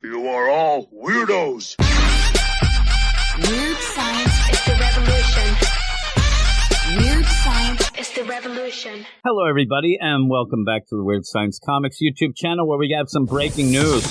You are all weirdos. Weird science is the revolution. Weird science is the revolution. Hello, everybody, and welcome back to the Weird Science Comics YouTube channel where we have some breaking news.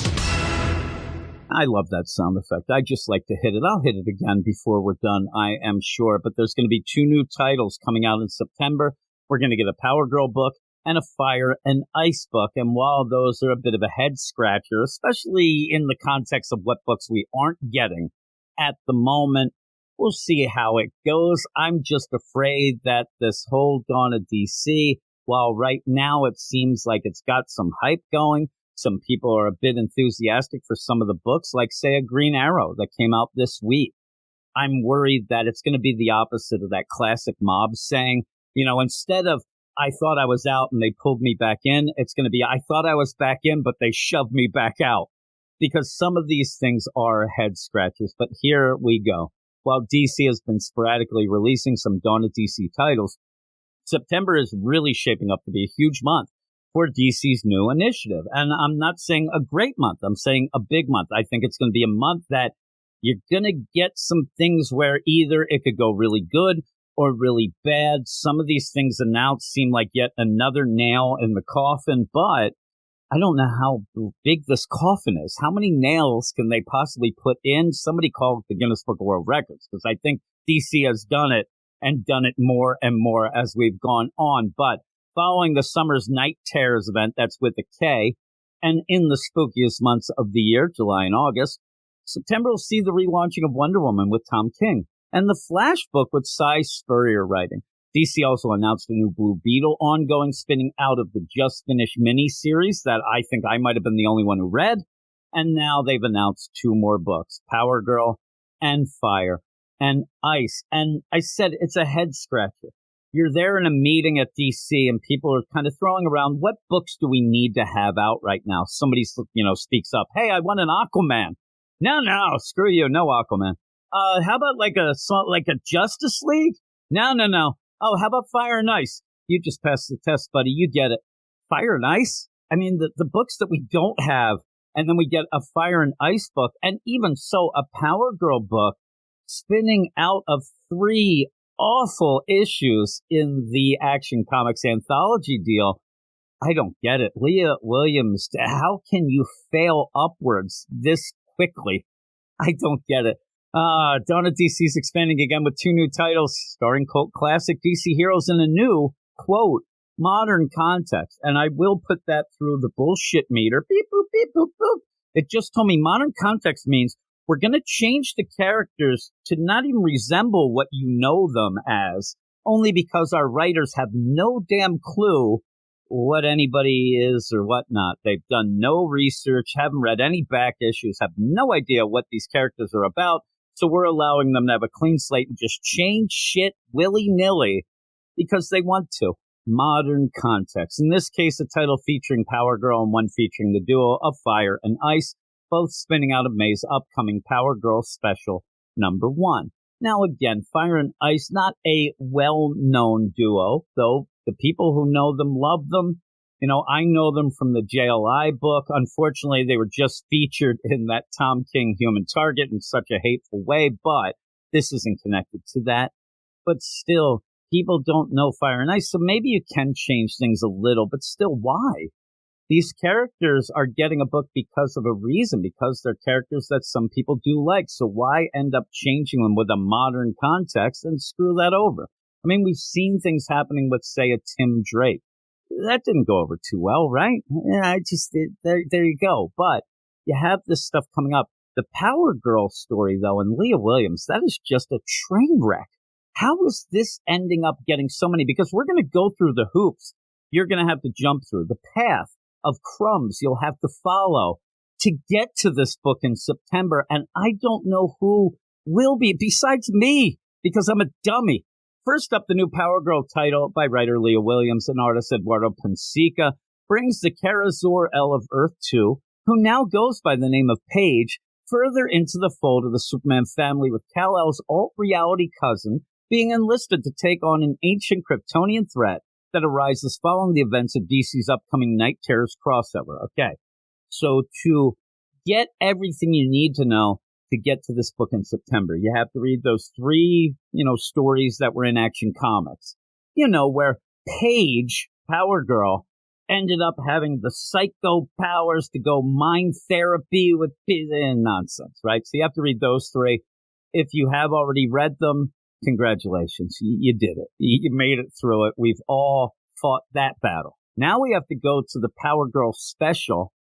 I love that sound effect. I just like to hit it. I'll hit it again before we're done, I am sure. But there's going to be 2 new titles coming out in September. We're going to get a Power Girl book and a Fire and Ice book. And while those are a bit of a head scratcher, especially in the context of what books we aren't getting at the moment, we'll see how it goes. I'm just afraid that this whole Dawn of DC, while right now it seems like it's got some hype going, some people are a bit enthusiastic for some of the books, like, say, a Green Arrow that came out this week. I'm worried that it's going to be the opposite of that classic mob saying, you know, instead of, I thought I was out and they pulled me back in, it's going to be, I thought I was back in, but they shoved me back out. Because some of these things are head scratches. But here we go. While DC has been sporadically releasing some Dawn of DC titles, September is really shaping up to be a huge month for DC's new initiative. And I'm not saying a great month. I'm saying a big month. I think it's going to be a month that you're going to get some things where either it could go really good or really bad. Some of these things announced seem like yet another nail in the coffin, but I don't know how big this coffin is. How many nails can they possibly put in? Somebody called the Guinness Book of World Records, because I think DC has done it and done it more and more as we've gone on. But following the summer's Night Terrors event, that's with a K, and in the spookiest months of the year, July and August, September will see the relaunching of Wonder Woman with Tom King and the Flash book with Cy Spurrier writing. DC also announced a new Blue Beetle ongoing spinning out of the just finished mini-series that I think I might have been the only one who read. And now they've announced 2 more books, Power Girl and Fire and Ice. And I said it's a head scratcher. You're there in a meeting at DC and people are kind of throwing around, what books do we need to have out right now? Somebody, speaks up, hey, I want an Aquaman. No, screw you, no Aquaman. How about like a Justice League? No. Oh, how about Fire and Ice? You just passed the test, buddy. You get it. Fire and Ice? I mean, the books that we don't have, and then we get a Fire and Ice book, and even so, a Power Girl book spinning out of 3 awful issues in the Action Comics anthology deal. I don't get it. Leah Williams, how can you fail upwards this quickly? I don't get it. Dawn of DC is expanding again with 2 new titles starring cult classic DC heroes in a new, quote, modern context. And I will put that through the bullshit meter. Beep, boop, beep, boop, boop. It just told me modern context means we're going to change the characters to not even resemble what you know them as, only because our writers have no damn clue what anybody is or whatnot. They've done no research, haven't read any back issues, have no idea what these characters are about. So we're allowing them to have a clean slate and just change shit willy-nilly because they want to. Modern context. In this case, a title featuring Power Girl and one featuring the duo of Fire and Ice, both spinning out of May's upcoming Power Girl special #1. Now again, Fire and Ice, not a well-known duo, though the people who know them love them. You know, I know them from the JLI book. Unfortunately, they were just featured in that Tom King Human Target in such a hateful way, but this isn't connected to that. But still, people don't know Fire and Ice, so maybe you can change things a little, but still, why? These characters are getting a book because of a reason, because they're characters that some people do like, so why end up changing them with a modern context and screw that over? I mean, we've seen things happening with, say, a Tim Drake. That didn't go over too well, right? Yeah, there you go. But you have this stuff coming up. The Power Girl story, though, and Leah Williams, that is just a train wreck. How is this ending up getting so many? Because we're going to go through the hoops you're going to have to jump through, the path of crumbs you'll have to follow to get to this book in September. And I don't know who will be besides me, because I'm a dummy. First up, the new Power Girl title by writer Leah Williams and artist Eduardo Ponsica brings the Kara Zor-El of Earth 2, who now goes by the name of Paige, further into the fold of the Superman family, with Kal-El's alt-reality cousin being enlisted to take on an ancient Kryptonian threat that arises following the events of DC's upcoming Night Terrors crossover. Okay, so to get everything you need to know to get to this book in September. You have to read those 3, stories that were in Action Comics. Where Paige, Power Girl, ended up having the psycho powers to go mind therapy with nonsense, right? So you have to read those 3. If you have already read them, congratulations. You did it. You made it through it. We've all fought that battle. Now we have to go to the Power Girl special,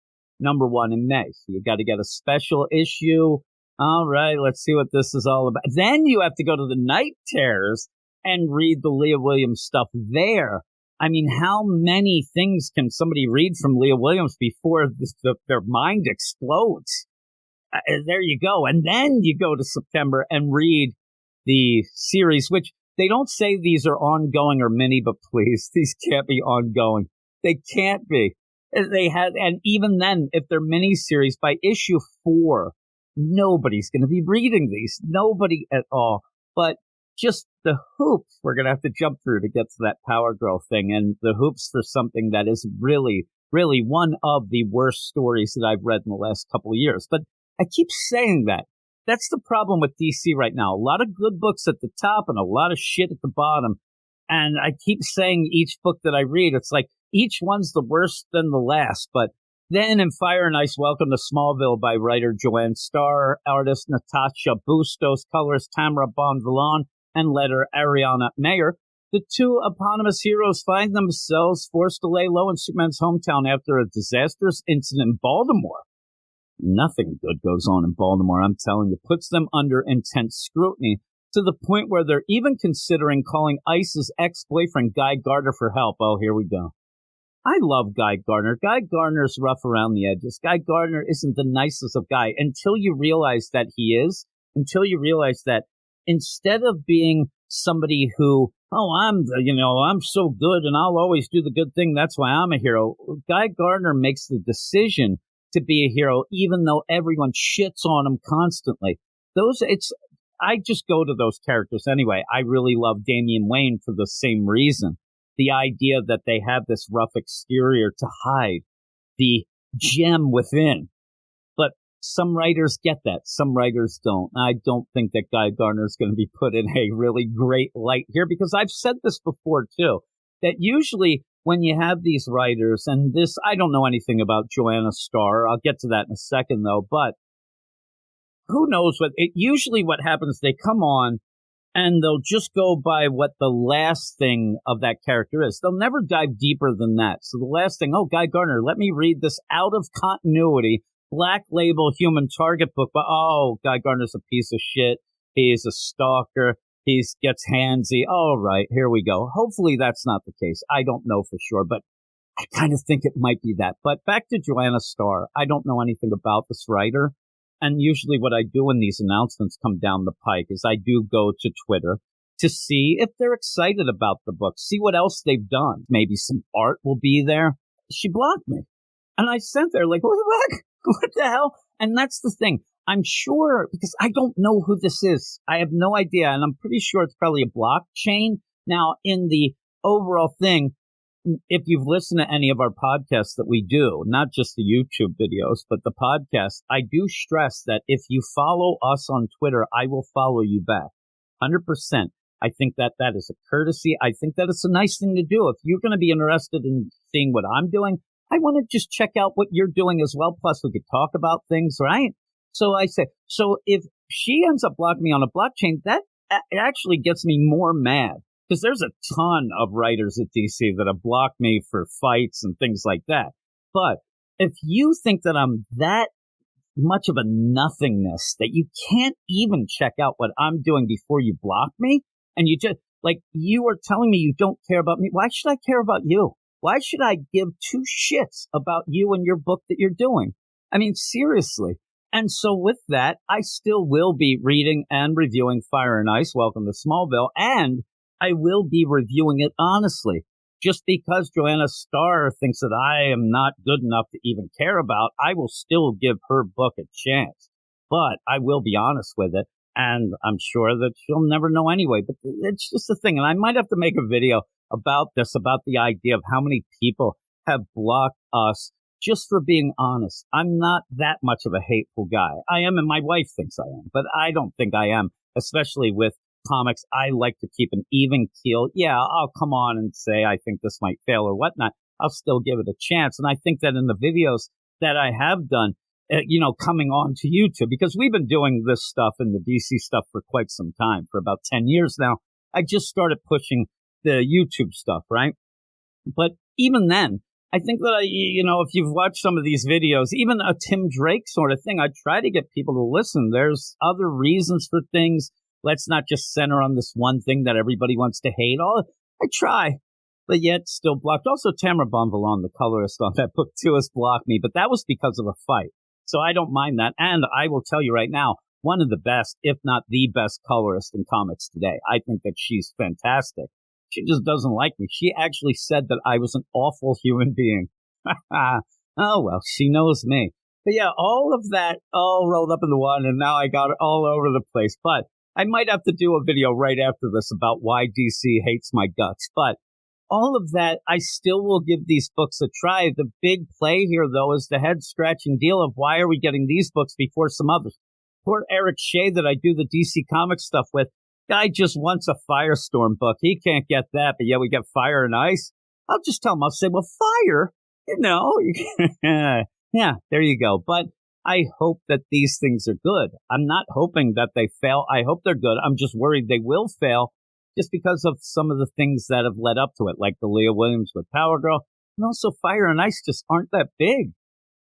#1 in May. So you got to get a special issue. All right, let's see what this is all about. Then you have to go to the Night Terrors and read the Leah Williams stuff there. I mean, how many things can somebody read from Leah Williams before their mind explodes? There you go. And then you go to September and read the series, which they don't say these are ongoing or mini, but please, these can't be ongoing. They can't be. And even then, if they're mini series, by issue 4, nobody's going to be reading these. Nobody at all. But just the hoops we're going to have to jump through to get to that Power Girl thing, and the hoops for something that is really, really one of the worst stories that I've read in the last couple of years. But I keep saying that. That's the problem with DC right now. A lot of good books at the top and a lot of shit at the bottom. And I keep saying each book that I read, it's like each one's the worst than the last. But then in Fire and Ice, Welcome to Smallville by writer Joanne Starr, artist Natasha Bustos, colorist Tamara Bonvillain, and letter Ariana Mayer, the 2 eponymous heroes find themselves forced to lay low in Superman's hometown after a disastrous incident in Baltimore. Nothing good goes on in Baltimore, I'm telling you. Puts them under intense scrutiny to the point where they're even considering calling Ice's ex-boyfriend Guy Gardner for help. Oh, here we go. I love Guy Gardner. Guy Gardner's rough around the edges. Guy Gardner isn't the nicest of guy until you realize that he is, until you realize that instead of being somebody who, I'm so good and I'll always do the good thing, that's why I'm a hero. Guy Gardner makes the decision to be a hero, even though everyone shits on him constantly. I just go to those characters anyway. I really love Damian Wayne for the same reason. The idea that they have this rough exterior to hide the gem within. But some writers get that. Some writers don't. I don't think that Guy Gardner is going to be put in a really great light here, because I've said this before too, that usually when you have these writers, and this, I don't know anything about Joanna Starr. I'll get to that in a second though, but who knows usually what happens, they come on and they'll just go by what the last thing of that character is. They'll never dive deeper than that. So the last thing, Guy Gardner, let me read this out of continuity Black Label Human Target book, but Guy Gardner's a piece of shit. He's a stalker. He gets handsy. All right, here we go. Hopefully that's not the case. I don't know for sure, but I kind of think it might be that. But back to Joanna Starr. I don't know anything about this writer. And usually what I do when these announcements come down the pike is I do go to Twitter to see if they're excited about the book, see what else they've done. Maybe some art will be there. She blocked me. And I sent her like, what the fuck? What the hell? And that's the thing. I'm sure, because I don't know who this is. I have no idea. And I'm pretty sure it's probably a blockchain. Now, in the overall thing, if you've listened to any of our podcasts that we do, not just the YouTube videos, but the podcast, I do stress that if you follow us on Twitter, I will follow you back. 100%. I think that is a courtesy. I think that it's a nice thing to do. If you're going to be interested in seeing what I'm doing, I want to just check out what you're doing as well. Plus, we could talk about things, right? So I say, so if she ends up blocking me on a blockchain, that actually gets me more mad. Because there's a ton of writers at DC that have blocked me for fights and things like that. But if you think that I'm that much of a nothingness that you can't even check out what I'm doing before you block me, and you just, like, you are telling me you don't care about me, why should I care about you? Why should I give 2 shits about you and your book that you're doing? I mean, seriously. And so with that, I still will be reading and reviewing Fire and Ice, Welcome to Smallville, and I will be reviewing it honestly. Just because Joanna Starr thinks that I am not good enough to even care about, I will still give her book a chance. But I will be honest with it, and I'm sure that she'll never know anyway. But it's just a thing, and I might have to make a video about this, about the idea of how many people have blocked us just for being honest. I'm not that much of a hateful guy. I am, and my wife thinks I am, but I don't think I am, especially with comics. I like to keep an even keel. Yeah, I'll come on and say I think this might fail or whatnot. I'll still give it a chance. And I think that in the videos that I have done, coming on to YouTube, because we've been doing this stuff and the DC stuff for quite some time, for about 10 years now. I just started pushing the YouTube stuff, right? But even then, I think that, if you've watched some of these videos, even a Tim Drake sort of thing, I try to get people to listen. There's other reasons for things. Let's not just center on this one thing that everybody wants to hate. I try, but yet still blocked. Also, Tamara Bonvillain, the colorist on that book too, has blocked me, but that was because of a fight. So I don't mind that. And I will tell you right now, one of the best, if not the best colorist in comics today. I think that she's fantastic. She just doesn't like me. She actually said that I was an awful human being. Oh, well, she knows me. But yeah, all of that all rolled up into one, and now I got it all over the place. But I might have to do a video right after this about why DC hates my guts. But all of that, I still will give these books a try. The big play here, though, is the head-scratching deal of why are we getting these books before some others? Poor Eric Shea that I do the DC Comics stuff with, guy just wants a Firestorm book. He can't get that, but yeah, we get Fire and Ice. I'll just tell him, I'll say, well, Fire, yeah, there you go. But I hope that these things are good. I'm not hoping that they fail. I hope they're good. I'm just worried they will fail just because of some of the things that have led up to it, like the Leah Williams with Power Girl. And also Fire and Ice just aren't that big.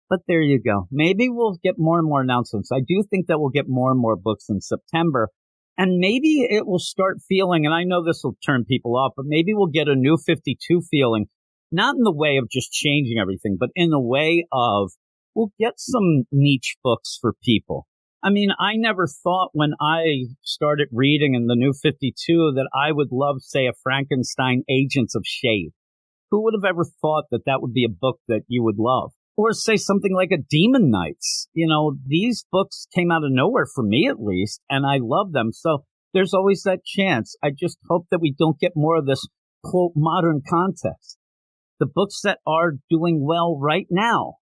But there you go. Maybe we'll get more and more announcements. I do think that we'll get more and more books in September. And maybe it will start feeling, and I know this will turn people off, but maybe we'll get a new 52 feeling, not in the way of just changing everything, but in the way of we'll get some niche books for people. I mean, I never thought when I started reading in the new 52 that I would love, say, a Frankenstein Agents of S.H.A.D.E. Who would have ever thought that that would be a book that you would love? Or say something like a Demon Knights. These books came out of nowhere for me, at least, and I love them. So there's always that chance. I just hope that we don't get more of this, quote, modern context. The books that are doing well right now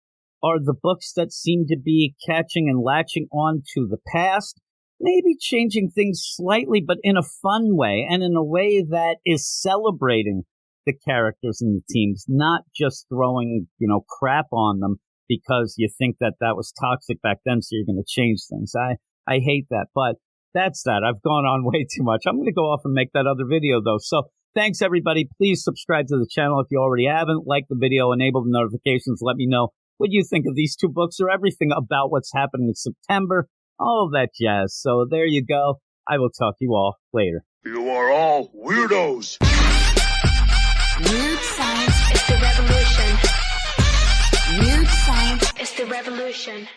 are the books that seem to be catching and latching on to the past, maybe changing things slightly, but in a fun way and in a way that is celebrating the characters and the teams, not just throwing, crap on them because you think that was toxic back then, so you're going to change things. I hate that, but that's that. I've gone on way too much. I'm going to go off and make that other video, though. So thanks, everybody. Please subscribe to the channel if you already haven't. Like the video, enable the notifications. Let me know what you think of these two books or everything about what's happening in September, all of that jazz. So there you go. I will talk to you all later. You are all weirdos. Weird science is the revolution. Weird science is the revolution.